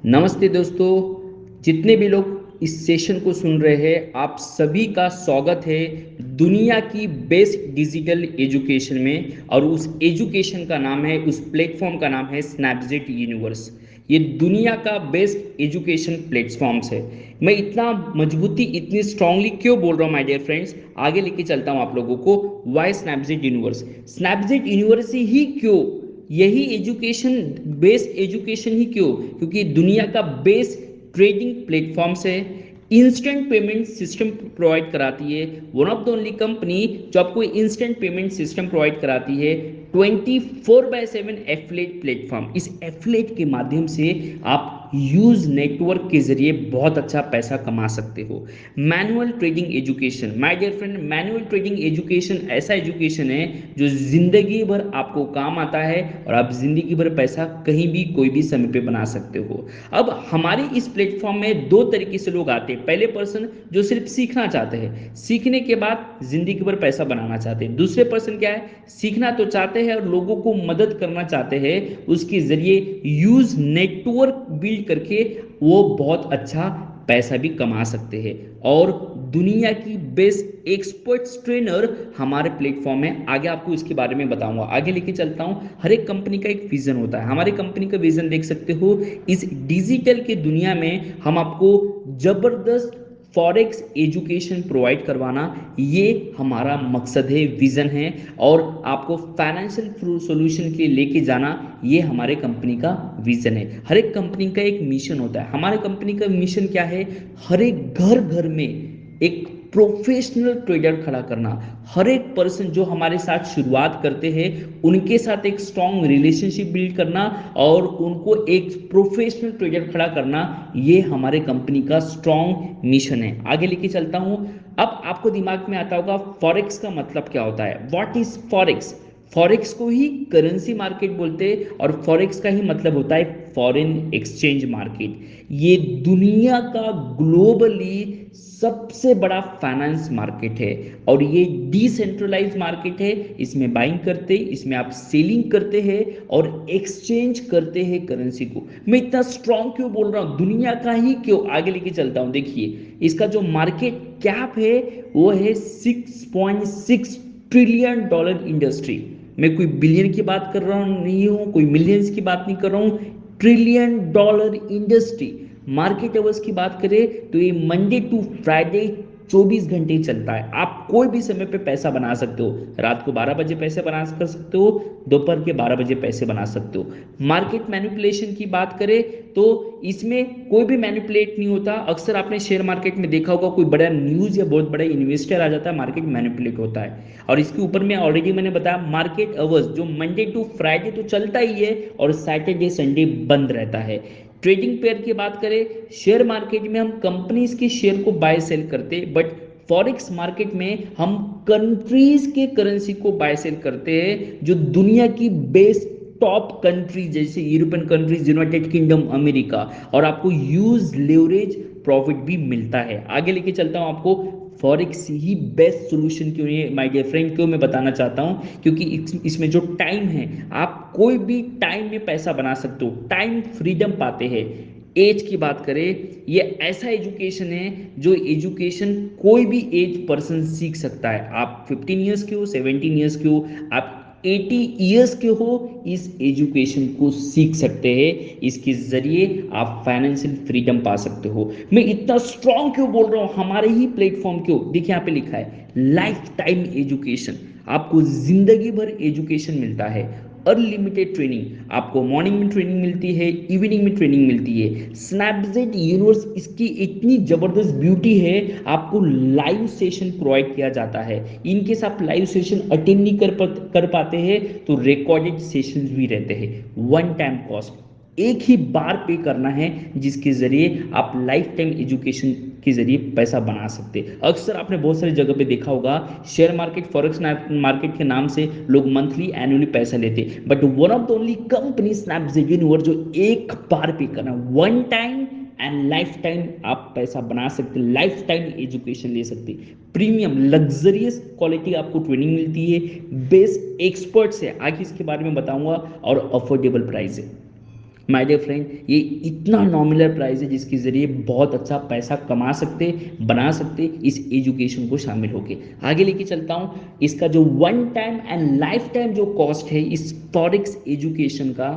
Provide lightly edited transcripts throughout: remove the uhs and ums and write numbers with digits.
नमस्ते दोस्तों, जितने भी लोग इस सेशन को सुन रहे हैं आप सभी का स्वागत है दुनिया की बेस्ट डिजिटल एजुकेशन में। और उस एजुकेशन का नाम है, उस प्लेटफॉर्म का नाम है स्नैपजेट यूनिवर्स। ये दुनिया का बेस्ट एजुकेशन प्लेटफॉर्म्स है। मैं इतना मजबूती इतनी स्ट्रांगली क्यों बोल रहा हूँ माय डियर फ्रेंड्स, आगे लेके चलता हूँ आप लोगों को। वाई स्नैपजेट यूनिवर्स, स्नैपजेट यूनिवर्स ही क्यों, यही एजुकेशन, बेस्ड एजुकेशन ही क्यों, क्योंकि दुनिया का बेस्ट ट्रेडिंग प्लेटफॉर्म है। इंस्टेंट पेमेंट सिस्टम प्रोवाइड कराती है, one of the only company जो आपको इंस्टेंट पेमेंट सिस्टम प्रोवाइड कराती है। 24/7 एफिलेट प्लेटफॉर्म, इस एफिलेट के माध्यम से आप यूज नेटवर्क के जरिए बहुत अच्छा पैसा कमा सकते हो। Manual trading education, my dear friend, manual trading education ऐसा एजुकेशन है जो जिंदगी भर आपको काम आता है और आप जिंदगी भर पैसा कहीं भी कोई भी समय पे बना सकते हो। अब हमारे इस प्लेटफॉर्म में दो तरीके से लोग आते हैं। पहले पर्सन जो सिर्फ सीखना चाहते हैं, सीखने के बाद जिंदगी भर पैसा बनाना चाहते हैं। दूसरे पर्सन क्या है, सीखना तो चाहते हैं और लोगों को मदद करना चाहते हैं, उसके जरिए यूज नेटवर्क बिल्ड करके वो बहुत अच्छा पैसा भी कमा सकते हैं। और दुनिया की बेस्ट एक्सपर्ट्स ट्रेनर हमारे प्लेटफॉर्म में, आगे आपको इसके बारे में बताऊंगा, आगे लेके चलता हूं। हर एक कंपनी का एक विजन होता है, हमारी कंपनी का विजन देख सकते हो। इस डिजिटल के दुनिया में हम आपको जबरदस्त फॉरेक्स एजुकेशन प्रोवाइड करवाना, ये हमारा मकसद है, विजन है। और आपको फाइनेंशियल सोल्यूशन के लिए लेके जाना, ये हमारे कंपनी का विजन है। हर एक कंपनी का एक मिशन होता है। हमारे कंपनी का मिशन क्या है, हर एक घर घर में एक प्रोफेशनल ट्रेडर खड़ा करना। हर एक पर्सन जो हमारे साथ शुरुआत करते हैं उनके साथ एक स्ट्रॉन्ग रिलेशनशिप बिल्ड करना और उनको एक प्रोफेशनल ट्रेडर खड़ा करना, ये हमारे कंपनी का स्ट्रॉन्ग मिशन है। आगे लेके चलता हूं। अब आपको दिमाग में आता होगा फॉरेक्स का मतलब क्या होता है। What is forex? फॉरेक्स को ही करेंसी मार्केट बोलते हैं और फॉरेक्स का ही मतलब होता है फॉरेन एक्सचेंज मार्केट। ये दुनिया का ग्लोबली सबसे बड़ा फाइनेंस मार्केट है और ये डिसेंट्रलाइज मार्केट है। इसमें बाइंग करते, इसमें आप सेलिंग करते हैं और एक्सचेंज करते हैं करेंसी को। मैं इतना स्ट्रॉन्ग क्यों बोल रहा हूं, दुनिया का ही क्यों, आगे लेके चलता हूं। देखिए इसका जो मार्केट कैप है वो है 6.6 ट्रिलियन डॉलर इंडस्ट्री। मैं कोई बिलियन की बात कर रहा हूं नहीं हूं, कोई मिलियंस की बात नहीं कर रहा हूं, trillion dollar industry. Market hours की बात करें तो ये मंडे टू फ्राइडे 24 घंटे चलता है। आप कोई भी समय पे पैसा बना सकते हो। रात को 12 बजे पैसे बना कर सकते हो, दोपहर के 12 बजे पैसे बना सकते हो। मार्केट मैनिपुलेशन की बात करें तो इसमें कोई भी मैनिपुलेट नहीं होता। अक्सर आपने शेयर मार्केट में देखा होगा, कोई बड़ा न्यूज या बहुत बड़ा इन्वेस्टर आ जाता है, मार्केट मैनिपुलेट होता है। और इसके ऊपर में ऑलरेडी मैंने बताया, मार्केट अवर्स जो मंडे टू फ्राइडे तो चलता ही है और सैटरडे संडे बंद रहता है। ट्रेडिंग पेयर की बात करें, शेयर मार्केट में हम कंपनीज के शेयर को बाय सेल करते, बट फॉरेक्स मार्केट में हम कंट्रीज के करेंसी को बाय सेल करते हैं, जो दुनिया की बेस्ट टॉप कंट्री जैसे European countries, United kingdom, America. और आपको यूज लेवरेज प्रॉफिट भी मिलता है। आगे लेके चलता हूं आपको, फॉरेक्स ही बेस्ट सोल्यूशन क्यों है माय डियर फ्रेंड, क्यों मैं बताना चाहता हूं, क्योंकि इसमें जो टाइम है, आप कोई भी टाइम में पैसा बना सकते हो, टाइम फ्रीडम पाते हैं। एज की बात करें, ये ऐसा एजुकेशन है जो एजुकेशन कोई भी एज पर्सन सीख सकता है। आप 15 ईयर्स के हो, 17 ईयर्स के हो, आप 80 ईयर्स के हो, इस एजुकेशन को सीख सकते हैं। इसके जरिए आप फाइनेंशियल फ्रीडम पा सकते हो। मैं इतना स्ट्रांग क्यों बोल रहा हूं, हमारे ही प्लेटफॉर्म क्यों, देखिए यहां पे लिखा है लाइफ टाइम एजुकेशन। आपको जिंदगी भर एजुकेशन मिलता है। अनलिमिटेड ट्रेनिंग, आपको मॉर्निंग में ट्रेनिंग मिलती है, इवनिंग में ट्रेनिंग मिलती है। स्नैपजेट यूनिवर्स, इसकी इतनी जबरदस्त ब्यूटी है, आपको लाइव सेशन प्रोवाइड किया जाता है। इनकेस आप लाइव सेशन अटेंड नहीं कर पाते हैं तो रिकॉर्डेड सेशंस भी रहते हैं। वन टाइम कॉस्ट, एक ही बार पे करना है, जिसके जरिए आप लाइफ टाइम एजुकेशन के जरिए पैसा बना सकते हैं। अक्सर आपने बहुत सारी जगह पे देखा होगा, शेयर मार्केट, फॉरेक्स मार्केट के नाम से लोग मंथली एनुअली पैसा लेते, but one of the only company Snapjet universe जो एक बार पे करना, one time and lifetime आप पैसा बना सकते, लाइफ टाइम एजुकेशन ले सकते। प्रीमियम लग्जरियस क्वालिटी आपको ट्रेनिंग मिलती है, बेस्ट एक्सपर्ट्स है, आगे इसके बारे में बताऊंगा, और अफोर्डेबल प्राइस है। माय डियर फ्रेंड, ये इतना नॉमिनल प्राइस है जिसके ज़रिए बहुत अच्छा पैसा कमा सकते, बना सकते इस एजुकेशन को शामिल होके। आगे लेके चलता हूँ। इसका जो one time and life time जो कॉस्ट है इस फॉरेक्स एजुकेशन का,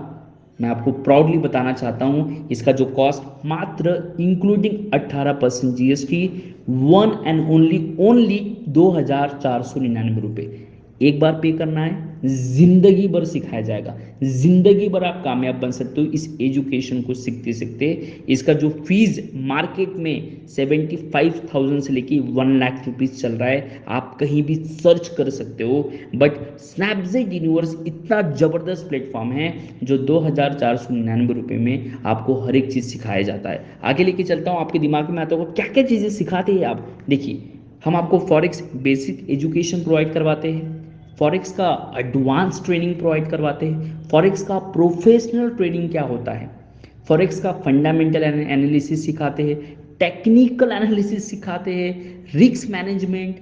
मैं आपको प्राउडली बताना चाहता हूँ, इसका जो कॉस्ट मात्र including 18% GST, one and only only 2,499 रुपये। एक बार पे करना है, जिंदगी भर सिखाया जाएगा, जिंदगी भर आप कामयाब बन सकते हो इस एजुकेशन को सीखते सीखते। इसका जो फीस मार्केट में 75,000 से लेके 1 लाख रुपीज़ चल रहा है, आप कहीं भी सर्च कर सकते हो। बट स्नैपजेट यूनिवर्स इतना ज़बरदस्त प्लेटफॉर्म है जो 2,499 रुपये में आपको हर एक चीज़ सिखाया जाता है। आगे लेके चलता हूँ, आपके दिमाग में आता होगा क्या क्या चीज़ें सिखाते हैं आप। देखिए, हम आपको फॉरेक्स बेसिक एजुकेशन प्रोवाइड करवाते हैं, फॉरेक्स का एडवांस ट्रेनिंग प्रोवाइड करवाते हैं, फॉरेक्स का प्रोफेशनल ट्रेनिंग क्या होता है, फॉरेक्स का फंडामेंटल एनालिसिस सिखाते हैं, टेक्निकल एनालिसिस सिखाते हैं, रिस्क मैनेजमेंट,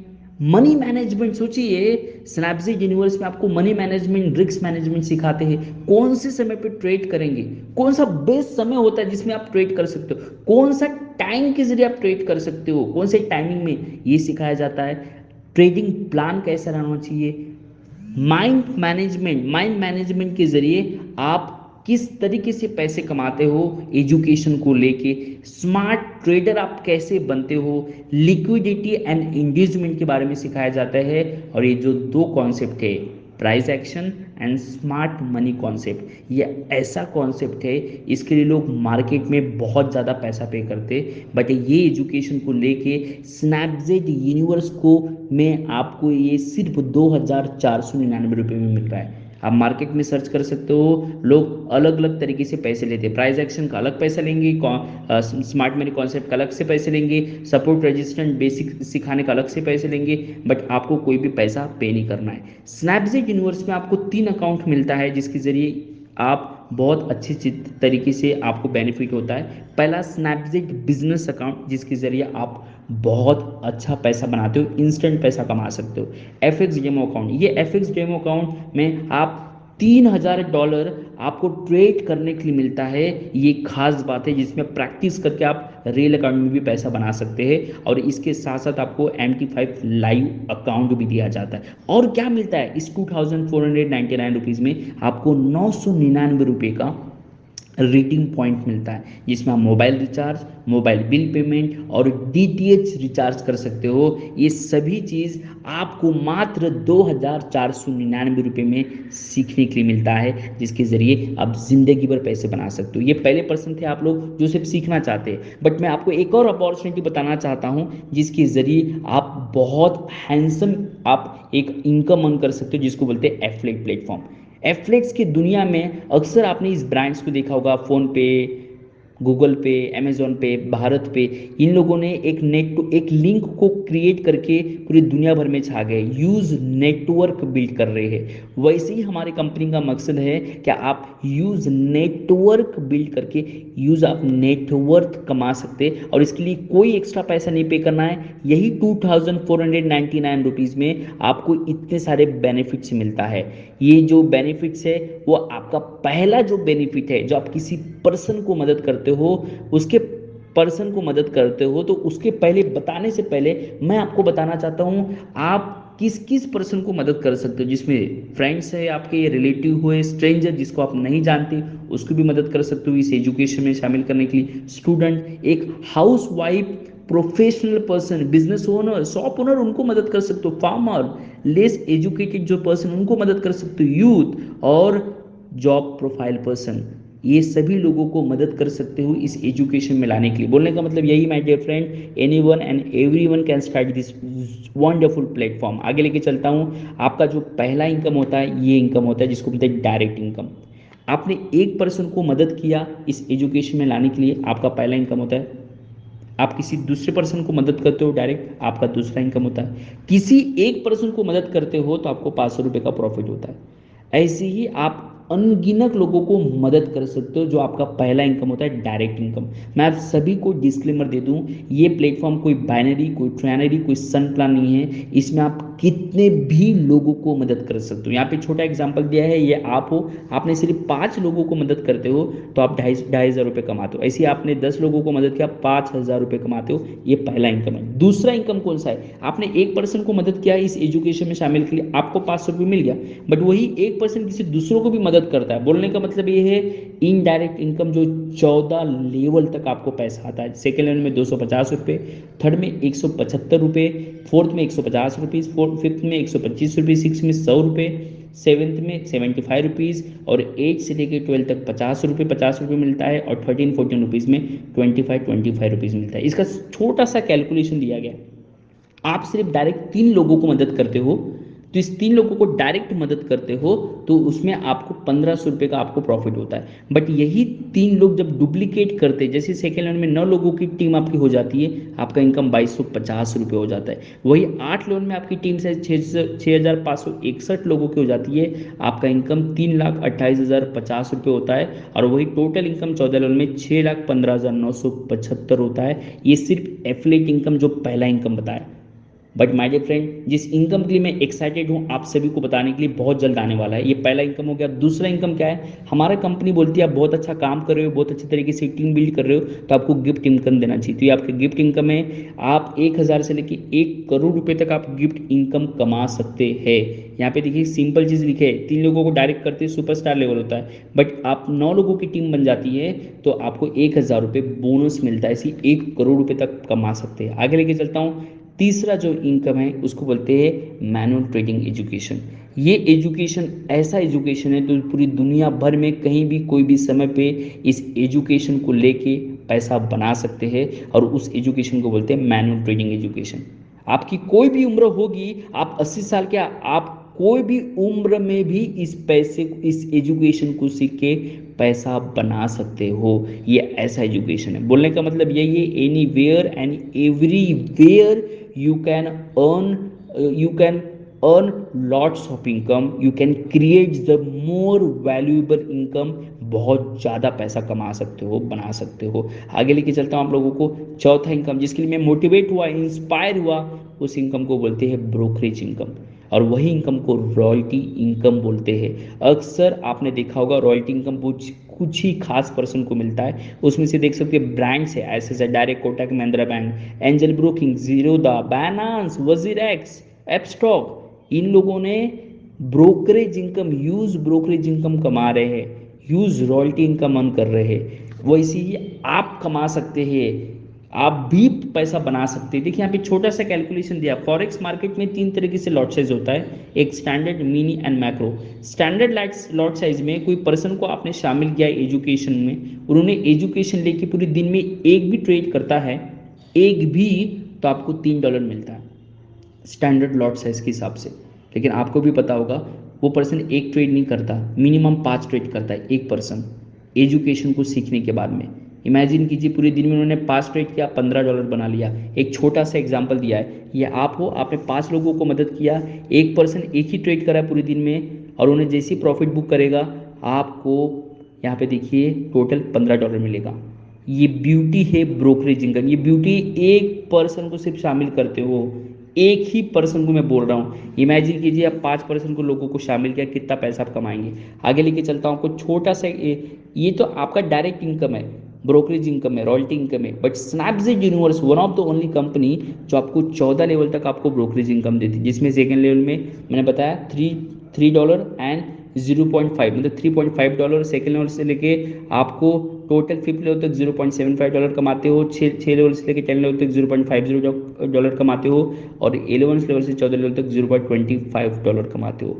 मनी मैनेजमेंट। सोचिए, स्नैपजेट यूनिवर्स में आपको मनी मैनेजमेंट, रिस्क मैनेजमेंट सिखाते हैं, कौन से समय पे ट्रेड करेंगे, कौन सा बेस्ट समय होता है जिसमें आप ट्रेड कर सकते हो, कौन सा टाइम के जरिए आप ट्रेड कर सकते हो, कौन से टाइमिंग में, ये सिखाया जाता है। ट्रेडिंग प्लान कैसा रहना चाहिए, माइंड मैनेजमेंट के जरिए आप किस तरीके से पैसे कमाते हो एजुकेशन को लेके, स्मार्ट ट्रेडर आप कैसे बनते हो, लिक्विडिटी एंड इंगेजमेंट के बारे में सिखाया जाता है। और ये जो दो कॉन्सेप्ट है, price action and smart money concept, ये ऐसा कॉन्सेप्ट है इसके लिए लोग मार्केट में बहुत ज़्यादा पैसा पे करते, बट ये एजुकेशन को लेके स्नैपजेट यूनिवर्स को में आपको ये सिर्फ 2,499 रुपये में मिल रहा है। आप मार्केट में सर्च कर सकते हो, लोग अलग अलग तरीके से पैसे लेते हैं, प्राइस एक्शन का अलग पैसा लेंगे, स्मार्ट मनी कॉन्सेप्ट का अलग से पैसे लेंगे, सपोर्ट रेजिस्टेंट बेसिक सिखाने का अलग से पैसे लेंगे, बट आपको कोई भी पैसा पे नहीं करना है। स्नैपजेट यूनिवर्स में आपको 3 अकाउंट मिलता है जिसके जरिए आप बहुत अच्छी तरीके से आपको बेनिफिट होता है। पहला स्नैपजेट बिजनेस अकाउंट जिसके जरिए आप बहुत अच्छा पैसा बनाते हो, इंस्टेंट पैसा कमा सकते हो। एफएक्स डेमो अकाउंट, ये एफएक्स डेमो अकाउंट में आप $3,000 आपको ट्रेड करने के लिए मिलता है। ये खास बात है जिसमें प्रैक्टिस करके आप रियल अकाउंट में भी पैसा बना सकते हैं, और इसके साथ साथ आपको MT5 लाइव अकाउंट भी दिया जाता है। और क्या मिलता है इस 2,499 में, आपको 999 रुपये का रेटिंग पॉइंट मिलता है जिसमें आप mobile recharge, mobile bill payment और DTH रिचार्ज कर सकते हो। ये सभी चीज़ आपको मात्र 2,499 में सीखने के लिए मिलता है, जिसके ज़रिए आप ज़िंदगी भर पैसे बना सकते हो। ये पहले पर्सन थे आप लोग जो सिर्फ सीखना चाहते हैं, बट मैं आपको एक और अपॉर्चुनिटी बताना चाहता हूँ जिसके ज़रिए आप बहुत हैंडसम आप एक इनकम अर्न कर सकते हो, जिसको बोलते हैं एफिलिएट प्लेटफॉर्म। एफ्लेक्स की दुनिया में अक्सर आपने इस ब्रांड्स को देखा होगा, फ़ोन पे, गूगल पे, अमेजोन पे, भारत पे, इन लोगों ने एक लिंक को क्रिएट करके पूरी दुनिया भर में छा गए, यूज नेटवर्क बिल्ड कर रहे हैं। वैसे ही हमारे कंपनी का मकसद है कि आप यूज नेटवर्क बिल्ड करके यूज आप नेटवर्क कमा सकते, और इसके लिए कोई एक्स्ट्रा पैसा नहीं पे करना है। यही 2,499 में आपको इतने सारे बेनिफिट्स मिलता है। ये जो बेनिफिट्स है वो आपका पहला जो बेनिफिट है, जो आप किसी पर्सन को मदद करते हो, उसके पर्सन को मदद करते हो, तो उसके पहले बताने से पहले मैं आपको बताना चाहता हूं आप किस किस पर्सन को मदद कर सकते हो, जिसमें फ्रेंड्स है आपके, रिलेटिव हुए, स्ट्रेंजर जिसको आप नहीं जानते उसको भी मदद कर सकते हो इस एजुकेशन में शामिल करने के लिए, स्टूडेंट, एक house wife, professional person, business owner, shop owner, उनको मदद कर सकते हो, फार्मर, लेस एजुकेटेड जो पर्सन उनको मदद कर सकते हो, यूथ और जॉब प्रोफाइल पर्सन, ये सभी लोगों को मदद कर सकते हो इस एजुकेशन में लाने के लिए। बोलने का मतलब यही my dear friend, anyone and everyone can start this wonderful platform. आगे लेके चलता हूँ, आपका जो पहला इनकम होता है ये इनकम होता है जिसको बोलते हैं डायरेक्ट इनकम। आपने एक पर्सन को मदद किया इस एजुकेशन में लाने के लिए, आपका पहला इनकम होता है। आप किसी दूसरे पर्सन को मदद करते हो डायरेक्ट, आपका दूसरा इनकम होता है। किसी एक पर्सन को मदद करते हो तो आपको 500 रुपये का प्रॉफिट होता है। ऐसे ही आप अनगिनत लोगों को मदद कर सकते हो, जो आपका पहला इनकम होता है डायरेक्ट इनकम। मैं आप सभी को डिस्क्लेमर दे दूं, ये प्लेटफॉर्म कोई बाइनरी, कोई ट्रायनरी, कोई सन प्लान नहीं है। इसमें आप कितने भी लोगों को मदद कर सकते हो। यहाँ पे छोटा एग्जांपल दिया है, ये आप हो, आपने सिर्फ 5 लोगों को मदद करते हो तो आप ढाई ढाई हज़ार रुपये कमाते हो। ऐसे ही आपने 10 लोगों को मदद किया, 5,000 रुपये कमाते हो। ये पहला इनकम है। दूसरा इनकम कौन सा है? आपने एक पर्सन को मदद किया इस एजुकेशन में शामिल के लिए, आपको 500 रुपये मिल गया, बट वही एक पर्सन किसी दूसरों को भी मदद करता है। बोलने का मतलब ये है इनडायरेक्ट इनकम, जो 14 लेवल तक आपको पैसा आता है। सेकेंड लेवल में 250 रुपये, थर्ड में 175 रुपये, फोर्थ में 150 रुपीज़, फिफ्थ में 125 रुपये, सिक्स में 100 रुपये, सेवन्थ में 75 रुपीज़, और 8 से लेकर 12 तक 50 रुपये मिलता है, और 13-14 रुपीज़ में 25 रुपीज़ मिलता है। इसका छोटा सा कैलकुलेशन दिया गया। आप सिर्फ डायरेक्ट 3 लोगों को मदद करते हो, तो इस 3 लोगों को डायरेक्ट मदद करते हो तो उसमें आपको 1500 रुपये का आपको प्रॉफिट होता है। बट यही 3 लोग जब डुप्लीकेट करते हैं, जैसे सेकेंड लेवल में 9 लोगों की टीम आपकी हो जाती है, आपका इनकम 2250 रुपये हो जाता है। वही 8 लेवल में आपकी टीम से 6561 लोगों की हो जाती है, आपका इनकम 3,28,050 रुपये होता है। और वही टोटल इनकम 14 लेवल में 6,15,975 होता है। ये सिर्फ एफिलिएट इनकम जो पहला इनकम बताया। बट माय डियर फ्रेंड, जिस इनकम के लिए मैं एक्साइटेड हूँ आप सभी को बताने के लिए, बहुत जल्द आने वाला है। ये पहला इनकम हो गया। दूसरा इनकम क्या है? हमारा कंपनी बोलती है आप बहुत अच्छा काम कर रहे हो, बहुत अच्छे तरीके से टीम बिल्ड कर रहे हो, तो आपको गिफ्ट इनकम देना चाहिए। तो ये आपके गिफ्ट इनकम है। आप 1,000 से लेकर 1 करोड़ रुपए तक आप गिफ्ट इनकम कमा सकते हैं। यहाँ पे देखिए सिंपल चीज़ लिखे है, 3 लोगों को डायरेक्ट करते हैं सुपरस्टार लेवल होता है, बट आप 9 लोगों की टीम बन जाती है तो आपको 1,000 रुपये बोनस मिलता है। इसी 1 करोड़ रुपए तक कमा सकते हैं। आगे लेके चलता हूँ। तीसरा जो इनकम है उसको बोलते हैं मैनुअल ट्रेडिंग एजुकेशन। ये एजुकेशन ऐसा एजुकेशन है तो पूरी दुनिया भर में कहीं भी कोई भी समय पे इस एजुकेशन को लेके पैसा बना सकते हैं, और उस एजुकेशन को बोलते हैं मैनुअल ट्रेडिंग एजुकेशन। आपकी कोई भी उम्र होगी, आप 80 साल के, आप कोई भी उम्र में भी इस पैसे, इस एजुकेशन को सीख के पैसा बना सकते हो। ये ऐसा एजुकेशन है। बोलने का मतलब यही है, anywhere and everywhere you can earn you can earn lots of income, you can create the more valuable income। बहुत ज़्यादा पैसा कमा सकते हो, बना सकते हो। आगे लेके चलता हूँ आप लोगों को। चौथा इनकम जिसके लिए मैं मोटिवेट हुआ, इंस्पायर हुआ, उस इनकम को बोलते हैं ब्रोकरेज इनकम, और वही इनकम को रॉयल्टी इनकम बोलते हैं। अक्सर आपने देखा होगा रॉयल्टी इनकम कुछ ही खास पर्सन को मिलता है। उसमें से देख सकते हैं ब्रांड्स है, ऐसे direct, Kotak Mahindra bank, Angel broking, Zerodha, Binance, WazirX, Upstox. इन लोगों ने brokerage income, huge brokerage income कमा रहे हैं, ह्यूज रॉयल्टी इनकम अर्न कर रहे हैं। वैसे ही आप कमा सकते हैं, आप भी पैसा बना सकते हैं। देखिए यहाँ पे छोटा सा कैलकुलेशन दिया। फॉरेक्स मार्केट में 3 तरीके से लॉट साइज होता है, एक standard, mini and macro. Standard lot size में कोई पर्सन को आपने शामिल किया एजुकेशन में, उन्होंने एजुकेशन लेके पूरे दिन में एक भी ट्रेड करता है, एक भी, तो आपको $3 मिलता है स्टैंडर्ड लॉट साइज के हिसाब से। लेकिन आपको भी पता होगा वो पर्सन एक ट्रेड नहीं करता, मिनिमम 5 ट्रेड करता है एक पर्सन एजुकेशन को सीखने के बाद में। इमेजिन कीजिए पूरे दिन में उन्होंने 5 ट्रेड किया, $15 बना लिया। एक छोटा सा एग्जांपल दिया है, ये आप हो, आपने 5 लोगों को मदद किया, एक पर्सन एक ही ट्रेड करा है पूरे दिन में, और उन्हें जैसे ही प्रॉफिट बुक करेगा आपको यहाँ पे देखिए टोटल $15 मिलेगा। ये ब्यूटी है ब्रोकरेज इनकम। ये ब्यूटी एक पर्सन को सिर्फ शामिल करते हो, एक ही पर्सन को मैं बोल रहा हूँ। इमेजिन कीजिए आप 5 पर्सन को, लोगों को शामिल किया, कितना पैसा आप कमाएंगे। आगे लेके चलता हूँ आपको छोटा सा, ये तो आपका डायरेक्ट इनकम है, ब्रोकरेज इनकम है, रॉयल्टी इनकम है। But Snapseed universe one of the only company जो आपको 14 लेवल तक आपको ब्रोकरेज इनकम देती है, जिसमें सेकेंड लेवल में मैंने बताया $3 एंड 0.5, मतलब $3.5 सेकेंड लेवल से लेके आपको टोटल 5th लेवल तक $0.75 कमाते हो। 6 लेवल से लेके 10 लेवल तक $0.50 कमाते हो, और 11th लेवल से 14 लेवल तक $0.25 कमाते हो।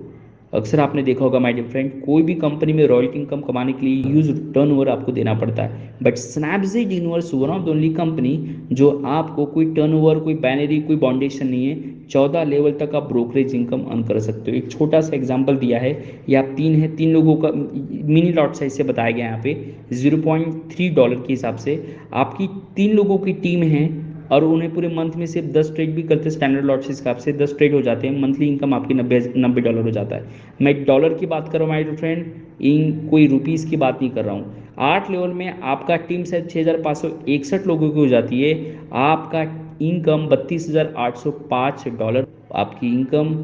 अक्सर आपने देखा होगा माय डियर फ्रेंड, कोई भी कंपनी में रॉयल्टी इनकम कमाने के लिए ह्यूज टर्नओवर आपको देना पड़ता है, but Snapseed universe one of the only company जो आपको कोई टर्नओवर, कोई बैनरी, कोई बाउंडेशन नहीं है, 14 लेवल तक आप ब्रोकरेज इनकम अर्न कर सकते हो। एक छोटा सा एग्जांपल दिया है, ये आप 3 लोगों का मिनी लॉट साइज से बताया गया यहाँ पे $0.3 के हिसाब से। आपकी 3 लोगों की टीम है, और उन्हें पूरे मंथ में सिर्फ 10 ट्रेड भी करते स्टैंडर्ड लॉट के हिसाब से 10 ट्रेड हो जाते हैं, मंथली इनकम आपकी 90 हो जाता है। मैं डॉलर की बात कर रहा हूँ माय फ्रेंड, इन कोई रुपीज़ की बात नहीं कर रहा हूँ। 8 लेवल में आपका टीम शायद 6561 लोगों की हो जाती है, आपका इनकम $32,805, आपकी इनकम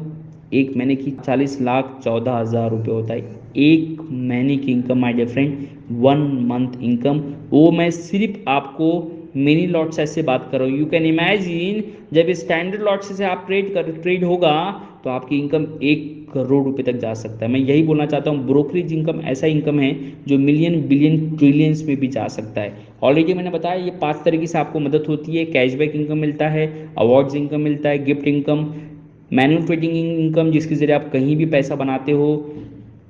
एक महीने की 40,14,000 रुपये होता है। एक महीने की income my dear friend, 1 month income, वो मैं सिर्फ आपको मिनी लॉट साइज से बात कर रहा हूँ। यू कैन इमेजिन जब स्टैंडर्ड लॉट से आप ट्रेड होगा तो आपकी इनकम 1 करोड़ रुपए तक जा सकता है। मैं यही बोलना चाहता हूँ, ब्रोकरेज इनकम ऐसा इनकम है जो मिलियन बिलियन ट्रिलियंस में भी जा सकता है। ऑलरेडी मैंने बताया ये 5 तरीके से आपको मदद होती है। कैशबैक इनकम मिलता है, अवार्ड्स इनकम मिलता है, gift income, manual trading income जिसके जरिए आप कहीं भी पैसा बनाते हो,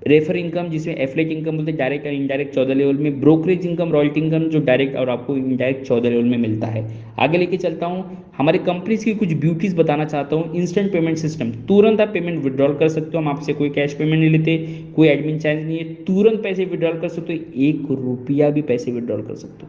रेफर इनकम जिसमें एफलेट इनकम बोलते हैं, डायरेक्ट और इनडायरेक्ट 14 लेवल में, ब्रोकरेज इनकम, रॉयल्टी इनकम जो डायरेक्ट और आपको इनडायरेक्ट 14 लेवल में मिलता है। आगे लेके चलता हूँ, हमारे कंपनीज की कुछ ब्यूटीज बताना चाहता हूँ। इंस्टेंट पेमेंट सिस्टम, तुरंत आप पेमेंट विड्रॉल कर सकते हो, हम आपसे कोई कैश पेमेंट नहीं लेते, कोई एडमिन चार्ज नहीं है, तुरंत पैसे विड्रॉल कर सकते हो, 1 रुपया भी पैसे विड्रॉल कर सकते हो।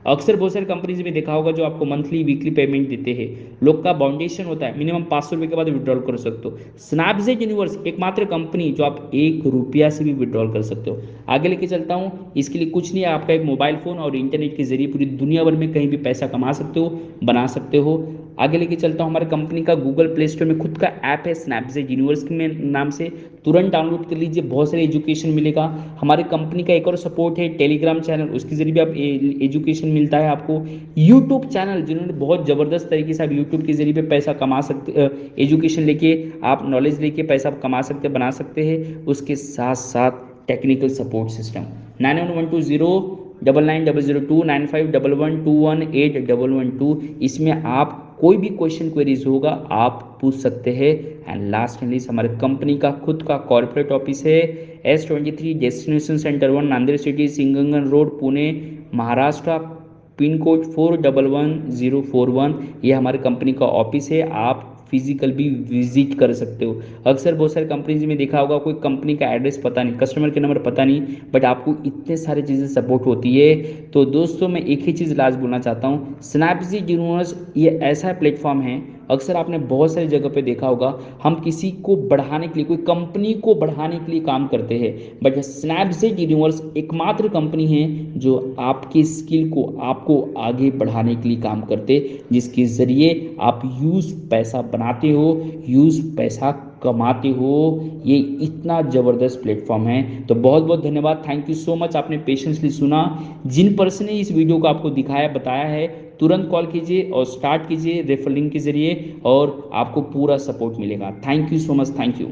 अक्सर बहुत सारे कंपनीज में देखा होगा जो आपको मंथली वीकली पेमेंट देते हैं, लोग का बाउंडेशन होता है मिनिमम 500 रुपये के बाद विड्रॉल कर सकते हो। स्नैपजेट यूनिवर्स एकमात्र कंपनी जो आप 1 रुपया से भी विड्रॉल कर सकते हो। आगे लेके चलता हूँ, इसके लिए कुछ नहीं है, आपका एक मोबाइल फोन और इंटरनेट के जरिए पूरी दुनिया भर में कहीं भी पैसा कमा सकते हो, बना सकते हो। आगे लेके चलता हूँ, हमारे कंपनी का गूगल प्ले स्टोर में खुद का ऐप है स्नैपजेट यूनिवर्स में नाम से, तुरंत डाउनलोड कर लीजिए, बहुत सारे एजुकेशन मिलेगा। हमारे कंपनी का एक और सपोर्ट है टेलीग्राम चैनल, उसके जरिए भी आप एजुकेशन मिलता है आपको। यूट्यूब चैनल जिन्होंने बहुत ज़बरदस्त तरीके से आप यूट्यूब के जरिए पे पैसा कमा सकते, एजुकेशन लेके आप नॉलेज लेके पैसा कमा सकते, बना सकते हैं। उसके साथ साथ टेक्निकल सपोर्ट सिस्टम 9112099002 9511218112, इसमें आप कोई भी क्वेश्चन क्वेरीज होगा आप पूछ सकते हैं। एंड लास्ट एंड लीस्ट हमारे कंपनी का खुद का कॉर्पोरेट ऑफिस है, S23 destination centre 1, Nanded city, सिंगंगन road, Pune, Maharashtra, pin code 411041। ये हमारे कंपनी का ऑफिस है, आप फिजिकल भी विजिट कर सकते हो। अक्सर बहुत सारे कंपनीज में देखा होगा कोई कंपनी का एड्रेस पता नहीं, कस्टमर के नंबर पता नहीं, बट आपको इतने सारे चीज़ें सपोर्ट होती है। तो दोस्तों मैं एक ही चीज़ लास्ट बोलना चाहता हूँ, स्नैपजेट यूनिवर्स ये ऐसा प्लेटफॉर्म है, अक्सर आपने बहुत सारी जगह पे देखा होगा हम किसी को बढ़ाने के लिए, कोई कंपनी को बढ़ाने के लिए काम करते हैं, बट स्नैपजेट यूनिवर्स एकमात्र कंपनी है जो आपकी स्किल को आपको आगे बढ़ाने के लिए काम करते, जिसके ज़रिए आप यूज़ पैसा बनाते हो, यूज़ पैसा कमाते हो। ये इतना ज़बरदस्त प्लेटफॉर्म है। तो बहुत बहुत धन्यवाद, थैंक यू सो मच, आपने पेशेंसली सुना। जिन पर्सन ने इस वीडियो को आपको दिखाया बताया है, तुरंत कॉल कीजिए और स्टार्ट कीजिए रेफर लिंक के जरिए और आपको पूरा सपोर्ट मिलेगा। Thank you so much, thank you.